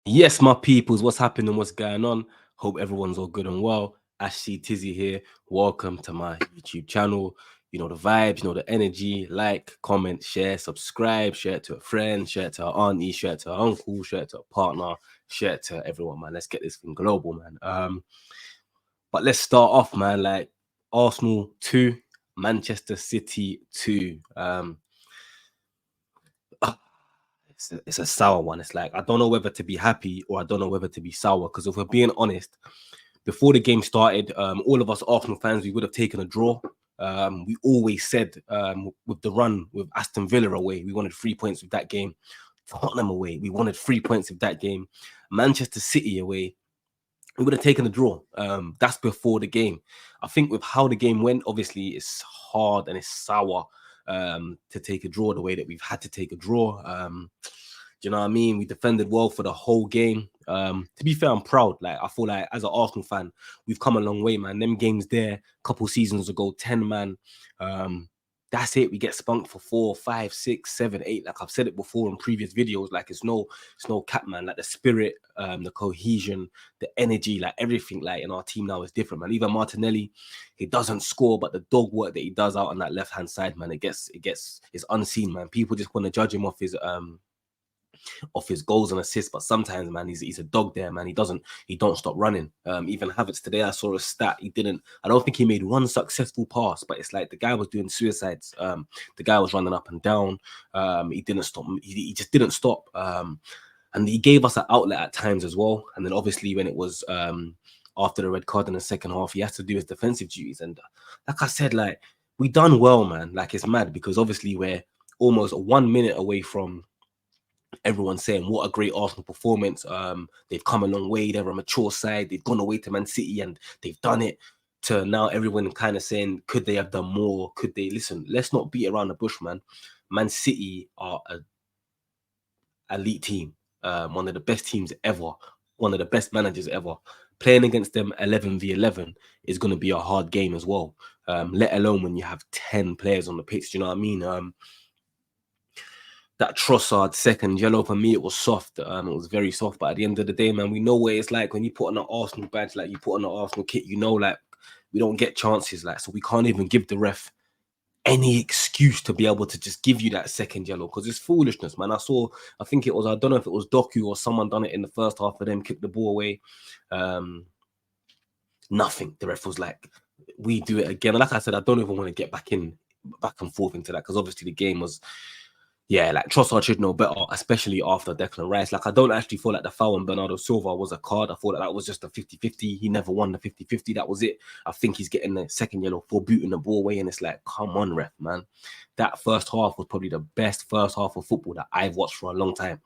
Yes, my peoples, what's happening? What's going on? Hope everyone's all good and well. Ashctizzy here. Welcome to my YouTube channel. You know the vibes, you know the energy. Like, comment, share, subscribe, share it to a friend, share it to our auntie, share it to our uncle, share it to a partner, share it to everyone, man. Let's get this thing global, man. But let's start off, man. Like Arsenal 2, Manchester City 2. It's a sour one. It's like I don't know whether to be happy or I don't know whether to be sour. Because if we're being honest, before the game started, all of us Arsenal fans, we would have taken a draw. We always said with the run with Aston Villa away, we wanted 3 points with that game. Tottenham away, we wanted 3 points with that game. Manchester City away, we would have taken a draw. That's before the game. I think with how the game went, obviously it's hard and it's sour to take a draw the way that we've had to take a draw. Do you know what I mean? We defended well for the whole game. To be fair, I'm proud. Like I feel like as an Arsenal fan, we've come a long way, man. Them games there a couple seasons ago, 10 man. That's it. We get spunked for 4, 5, 6, 7, 8. Like I've said it before in previous videos. Like it's no cap, man. Like the spirit, the cohesion, the energy, like everything, like in our team now is different, man. Even Martinelli, he doesn't score, but the dog work that he does out on that left hand side, man, it's unseen, man. People just want to judge him off his goals and assists, but sometimes, man, he's a dog there, man. He don't stop running. Even Havertz today, I saw a stat. I don't think he made one successful pass, but it's like the guy was doing suicides. The guy was running up and down. He didn't stop. He just didn't stop. And he gave us an outlet at times as well. And then obviously when it was after the red card in the second half, he has to do his defensive duties. And like I said, like we done well, man. Like it's mad because obviously we're almost 1 minute away from everyone saying what a great Arsenal performance. They've come a long way. They're a mature side. They've gone away to Man City and they've done it. To now everyone kind of saying, could they have done more? Could they? Listen, let's not beat around the bush, man. Man City are a elite team, one of the best teams ever, one of the best managers ever. Playing against them 11v11 is going to be a hard game as well. Let alone when you have 10 players on the pitch. Do you know what I mean? That Trossard second yellow, for me, it was soft. It was very soft. But at the end of the day, man, we know what it's like when you put on an Arsenal badge, like you put on an Arsenal kit, you know, like we don't get chances, like, so we can't even give the ref any excuse to be able to just give you that second yellow because it's foolishness, man. I don't know if it was Doku or someone done it in the first half of them, kicked the ball away. Nothing. The ref was like, we do it again. And like I said, I don't even want to get back and forth into that because obviously the game was, yeah, like Trossard should know better, especially after Declan Rice. Like, I don't actually feel like the foul on Bernardo Silva was a card. I thought that was just a 50-50. He never won the 50-50. That was it. I think he's getting the second yellow for booting the ball away. And it's like, come on, ref, man. That first half was probably the best first half of football that I've watched for a long time.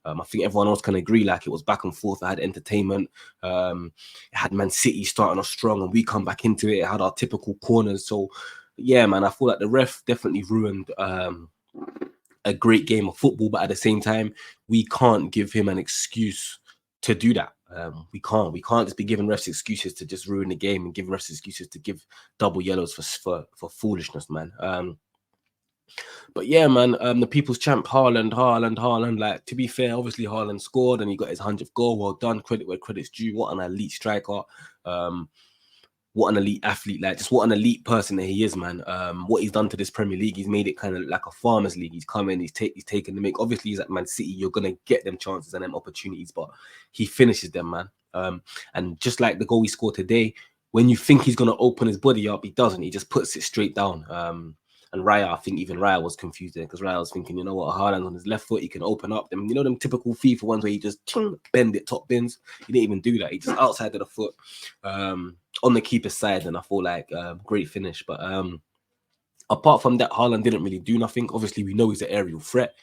I think everyone else can agree. Like, it was back and forth. It had entertainment. It had Man City starting off strong and we come back into it. It had our typical corners. So, yeah, man, I feel like the ref definitely ruined a great game of football, but at the same time, we can't give him an excuse to do that. We can't just be giving refs excuses to just ruin the game and give refs excuses to give double yellows for foolishness, man. But yeah, man, the people's champ, Haaland. Like, to be fair, obviously Haaland scored and he got his 100th goal. Well done, credit where credit's due. What an elite striker. What an elite athlete, like just what an elite person that he is, man. What he's done to this Premier League, he's made it kind of like a farmers league. He's come in, he's taken the make. Obviously, he's at Man City. You're gonna get them chances and them opportunities, but he finishes them, man. And just like the goal he scored today, when you think he's gonna open his body up, he doesn't. He just puts it straight down. And Raya, I think even Raya was confused there because Raya was thinking, you know what, Haaland's on his left foot, he can open up them. You know them typical FIFA ones where he just bend it top bins. He didn't even do that. He just outside of the foot. On the keeper's side, and I feel like great finish. But apart from that, Haaland didn't really do nothing. Obviously, we know he's an aerial threat.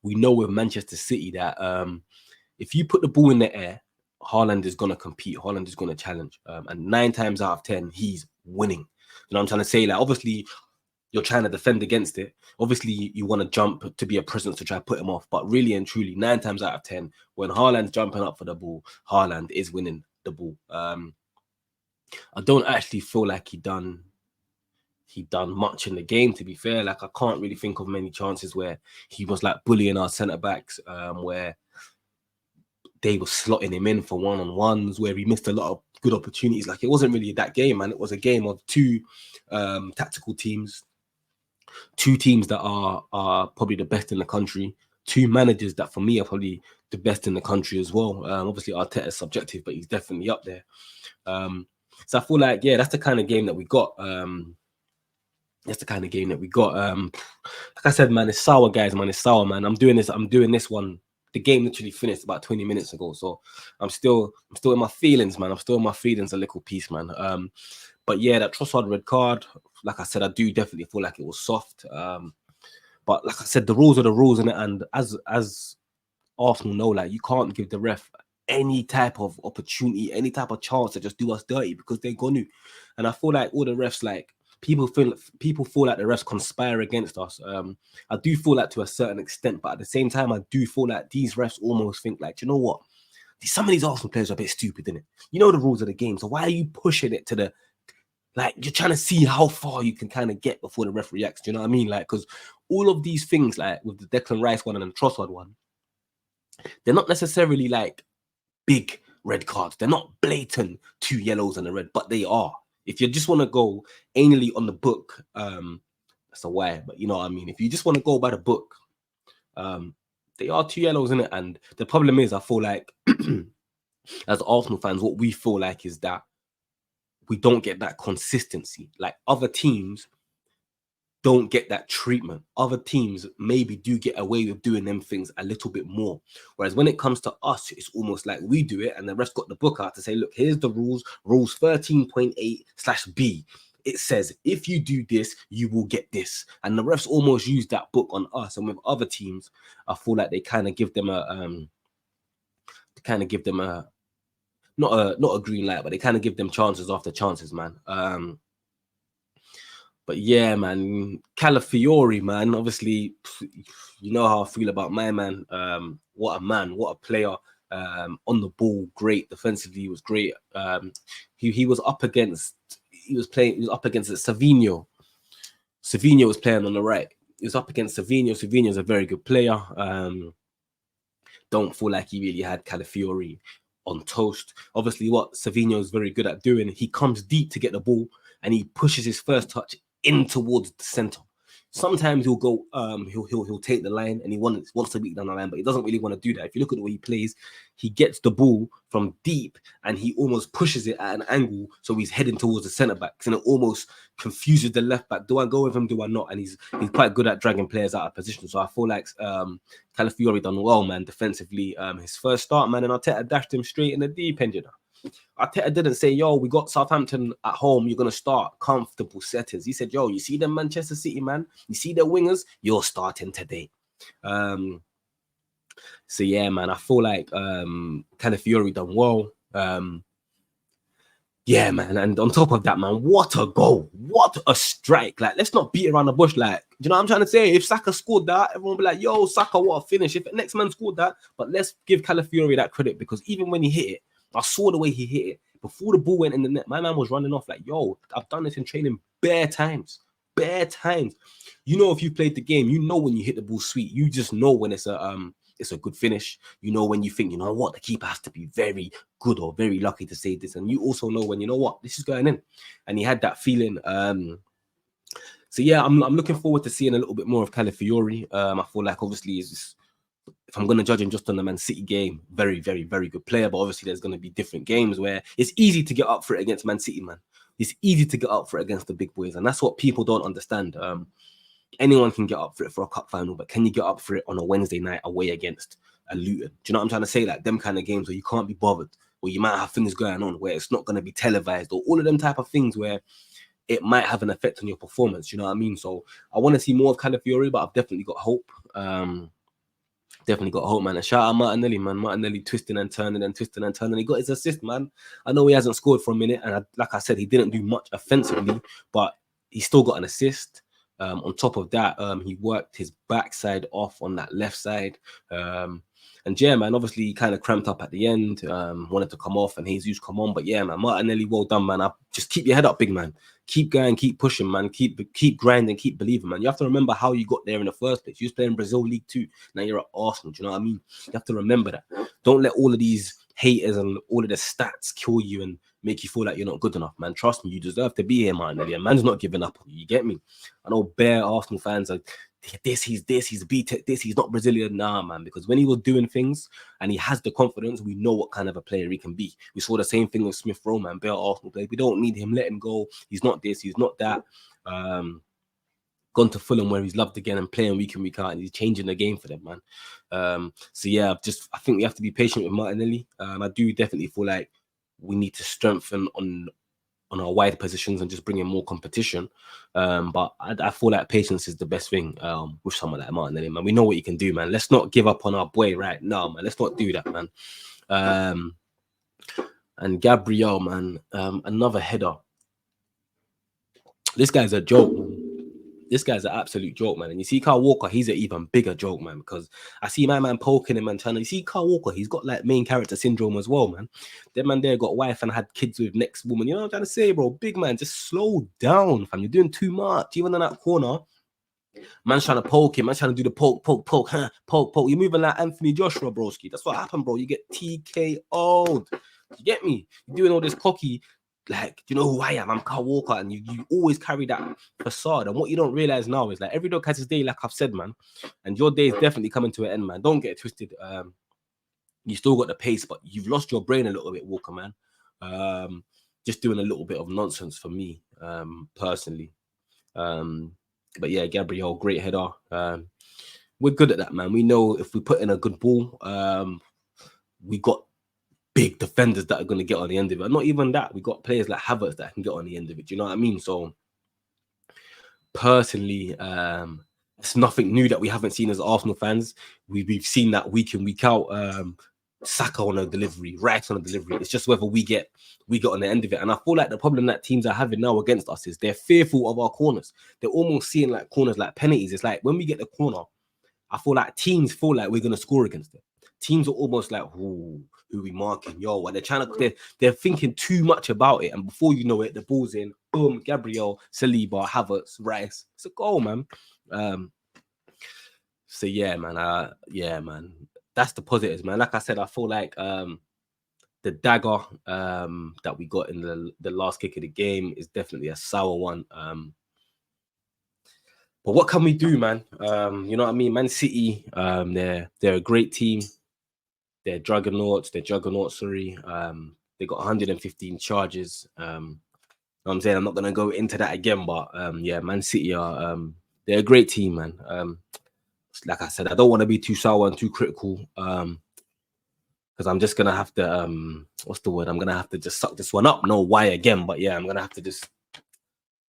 We know with Manchester City that if you put the ball in the air, Haaland is going to compete. Haaland is going to challenge. And 9 times out of 10, he's winning. You know what I'm trying to say? Like, obviously, you're trying to defend against it. Obviously, you want to jump to be a presence to try to put him off. But really and truly, 9 times out of 10, when Haaland's jumping up for the ball, Haaland is winning the ball. I don't actually feel like he done much in the game, to be fair. Like, I can't really think of many chances where he was like bullying our centre backs, where they were slotting him in for one-on-ones where he missed a lot of good opportunities. Like, it wasn't really that game, man. It was a game of two tactical teams, two teams that are probably the best in the country, two managers that for me are probably the best in the country as well. Obviously, Arteta is subjective, but he's definitely up there. So I feel like, yeah, that's the kind of game that we got. That's the kind of game that we got. Like I said, man, it's sour, guys, man. It's sour, man. I'm doing this one. The game literally finished about 20 minutes ago. So I'm still in my feelings, man. I'm still in my feelings a little piece, man. But yeah, that Trossard red card, like I said, I do definitely feel like it was soft. But like I said, the rules are the rules, and as Arsenal know, like, you can't give the ref any type of opportunity, any type of chance to just do us dirty, because they're gonna. And I feel like all the refs, like, people feel like the refs conspire against us. I do feel that to a certain extent, but at the same time, I do feel like these refs almost think like, you know what? Some of these Arsenal players are a bit stupid, innit? You know the rules of the game, so why are you pushing it to the, like, you're trying to see how far you can kind of get before the ref reacts? Do you know what I mean? Like, because all of these things, like with the Declan Rice one and the Trossard one, they're not necessarily like big red cards. They're not blatant 2 yellows and a red, but they are. If you just want to go anally on the book, that's a why, but you know what I mean? If you just want to go by the book, they are 2 yellows in it. And the problem is, I feel like as Arsenal fans, what we feel like is that we don't get that consistency. Like, other teams don't get that treatment. Other teams maybe do get away with doing them things a little bit more. Whereas when it comes to us, it's almost like we do it and the rest got the book out to say, look, here's the rules 13.8/B. It says, if you do this, you will get this. And the refs almost use that book on us. And with other teams, I feel like they kind of give them not a green light, but they kind of give them chances after chances, man. But yeah, man, Calafiori, man. Obviously, you know how I feel about my man. What a player. On the ball, great. Defensively, he was great. He was up against Savinho. Savinho was playing on the right. He was up against Savinho. Savinho's a very good player. Don't feel like he really had Calafiori on toast. Obviously, what Savinho is very good at doing, he comes deep to get the ball and he pushes his first touch in towards the center. Sometimes he'll go, he'll take the line and he wants to beat down the line, but he doesn't really want to do that. If you look at the way he plays, he gets the ball from deep and he almost pushes it at an angle, so he's heading towards the centre backs, and it almost confuses the left back. Do I go with him? Do I not? And he's quite good at dragging players out of position. So I feel like Calafiori done well, man, defensively. His first start, man, and Arteta dashed him straight in the deep end, you know. Arteta didn't say, yo, we got Southampton at home, you're going to start comfortable settings. He said, yo, you see them Manchester City, man? You see their wingers? You're starting today. So, yeah, man, I feel like Calafiori done well. Yeah, man, and on top of that, man, what a goal. What a strike. Like, let's not beat around the bush. Like, do you know what I'm trying to say? If Saka scored that, everyone will be like, yo, Saka, what a finish. If the next man scored that, but let's give Calafiori that credit, because even when he hit it, I saw the way he hit it. Before the ball went in the net, my man was running off like, yo, I've done this in training bare times. You know, if you played the game, you know when you hit the ball sweet. You just know when it's a good finish. You know when you think, you know what, the keeper has to be very good or very lucky to save this. And you also know when, you know what, this is going in. And he had that feeling. So yeah, I'm looking forward to seeing a little bit more of Calafiori. I feel like obviously if I'm going to judge him just on the Man City game, very, very, very good player. But obviously there's going to be different games where it's easy to get up for it against Man City, man. It's easy to get up for it against the big boys. And that's what people don't understand. Anyone can get up for it for a cup final, but can you get up for it on a Wednesday night away against a Luton? Do you know what I'm trying to say? Like, them kind of games where you can't be bothered, or you might have things going on where it's not going to be televised, or all of them type of things where it might have an effect on your performance. You know what I mean? So I want to see more of Calafiori, but I've definitely got hope. Definitely got hope, man. And shout out Martinelli, man. Martinelli twisting and turning. He got his assist, man. I know he hasn't scored for a minute, and like I said, he didn't do much offensively, but he still got an assist. On top of that, he worked his backside off on that left side. And yeah, man, obviously he kind of cramped up at the end, wanted to come off and Jesus come on. But yeah, man, Martinelli, well done, man. Just keep your head up, big man. Keep going, keep pushing, man. Keep grinding, keep believing, man. You have to remember how you got there in the first place. You was playing Brazil League 2. Now you're at Arsenal. Do you know what I mean? You have to remember that. Don't let all of these haters and all of the stats kill you and make you feel like you're not good enough, man. Trust me, you deserve to be here, man. And man's not giving up on you. You get me? I know bare Arsenal fans are he's BTEC, he's not Brazilian. Nah, man, because when he was doing things and he has the confidence, we know what kind of a player he can be. We saw the same thing with Smith Rowe, man. Bare Arsenal player. We don't need him. Let him go. He's not this, he's not that. Gone to Fulham where he's loved again and playing week in, week out, and he's changing the game for them, man. So yeah, I think we have to be patient with Martinelli. I do definitely feel like we need to strengthen on our wide positions and just bring in more competition. But I feel like patience is the best thing with someone like Martinelli, man. We know what he can do, man. Let's not give up on our boy right now, man. Let's not do that, man. And Gabriel, man, another header. This guy's a joke, man. This guy's an absolute joke, man. And you see Kyle Walker, he's an even bigger joke, man, because I see my man poking him and trying to, you see Kyle Walker, he's got like main character syndrome as well, man. That man there got wife and had kids with next woman. You know what I'm trying to say, bro? Big man, just slow down, fam. You're doing too much. Even in that corner, man's trying to poke him. Man's trying to do the poke. You're moving like Anthony Joshua, broski. That's what happened, bro. You get TKO'd. You get me? You're doing all this cocky, like, you know who I am? I'm Kyle Walker, and you always carry that facade. And what you don't realize now is like every dog has his day, like I've said, man. And your day is definitely coming to an end, man. Don't get it twisted. You still got the pace, but you've lost your brain a little bit, Walker, man. Just doing a little bit of nonsense for me, personally. But yeah, Gabriel, great header. We're good at that, man. We know if we put in a good ball, we got big defenders that are going to get on the end of it. And not even that, we got players like Havertz that can get on the end of it. Do you know what I mean? So personally, it's nothing new that we haven't seen as Arsenal fans. We've seen that week in, week out. Saka on a delivery, Rice on a delivery. It's just whether we get on the end of it. And I feel like the problem that teams are having now against us is they're fearful of our corners. They're almost seeing like corners like penalties. It's like when we get the corner, I feel like teams feel like we're going to score against it. Teams are almost like, ooh, who we marking? Yo, and they're thinking too much about it. And before you know it, the ball's in. Boom, Gabriel, Saliba, Havertz, Rice. It's a goal, man. So yeah, man. That's the positives, man. Like I said, I feel like the dagger that we got in the last kick of the game is definitely a sour one. But what can we do, man? You know what I mean? Man City, they're a great team. They're juggernauts. They got 115 charges. I'm saying I'm not gonna go into that again, but yeah, Man City are they're a great team, man. Like I said, I don't want to be too sour and too critical, because I'm just gonna have to what's the word? I'm gonna have to just suck this one up. No, why again? But yeah, I'm gonna have to just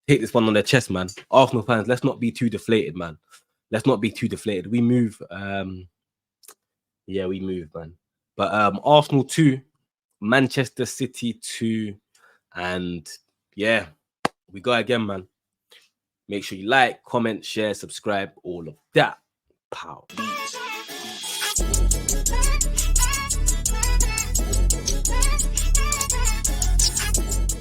take this one on their chest, man. Arsenal fans, let's not be too deflated, man. Let's not be too deflated. We move. Yeah, we move, man. But Arsenal 2, Manchester City 2, and yeah, we go again, man. Make sure you like, comment, share, subscribe, all of that. Pow.